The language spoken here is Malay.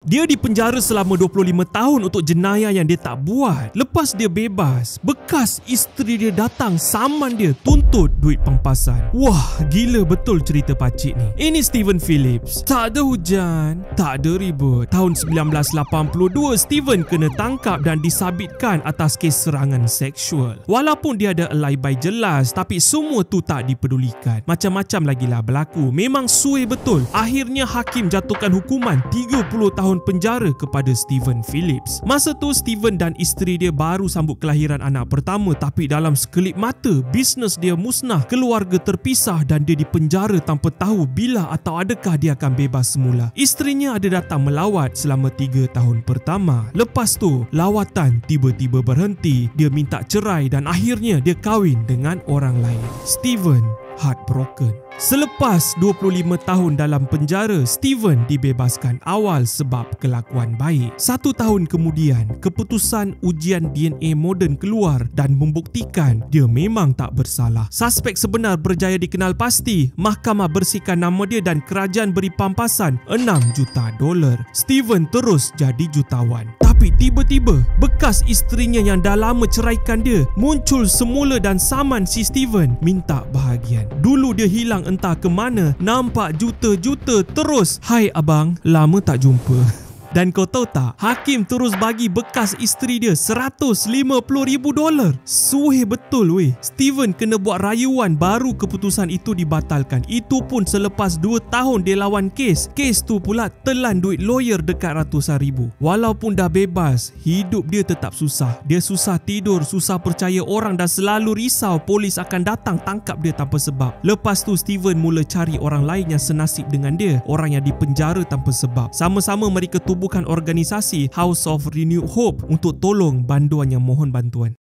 Dia dipenjara selama 25 tahun untuk jenayah yang dia tak buat. Lepas dia bebas, bekas isteri dia datang saman dia, tuntut duit pampasan. Wah, gila betul cerita pakcik ni. Ini Steven Phillips. Tak ada hujan, tak ada ribut. Tahun 1982, Steven kena tangkap dan disabitkan atas kes serangan seksual. Walaupun dia ada alibi jelas, tapi semua tu tak dipedulikan. Macam-macam lagi lah berlaku. Memang suai betul. Akhirnya hakim jatuhkan hukuman 30 tahun penjara kepada Steven Phillips. Masa tu Steven dan isteri dia baru sambut kelahiran anak pertama, tapi dalam sekelip mata bisnes dia musnah, keluarga terpisah dan dia dipenjara tanpa tahu bila atau adakah dia akan bebas semula. Isterinya ada datang melawat selama 3 tahun pertama. Lepas tu lawatan tiba-tiba berhenti, dia minta cerai dan akhirnya dia kahwin dengan orang lain. Steven heartbroken. Selepas 25 tahun dalam penjara, Steven dibebaskan awal sebab kelakuan baik. 1 tahun kemudian, keputusan ujian DNA moden keluar dan membuktikan dia memang tak bersalah. Suspek sebenar berjaya dikenal pasti. Mahkamah bersihkan nama dia dan kerajaan beri pampasan $6 juta. Steven terus jadi jutawan. Tapi tiba-tiba, bekas isterinya yang dah lama ceraikan dia muncul semula dan saman si Steven minta bahagian. Dulu dia hilang entah ke mana, nampak juta-juta terus. Hai abang, lama tak jumpa. Dan kau tahu tak, hakim terus bagi bekas isteri dia $150,000. Suih betul weh. Steven kena buat rayuan baru keputusan itu dibatalkan. Itu pun selepas 2 tahun dia lawan kes. Kes tu pula telan duit lawyer dekat ratusan ribu. Walaupun dah bebas, hidup dia tetap susah. Dia susah tidur, susah percaya orang dan selalu risau polis akan datang tangkap dia tanpa sebab. Lepas tu Steven mula cari orang lain yang senasib dengan dia, orang yang dipenjara tanpa sebab. Sama-sama mereka tubuhkan organisasi House of Renewed Hope untuk tolong banduan yang mohon bantuan.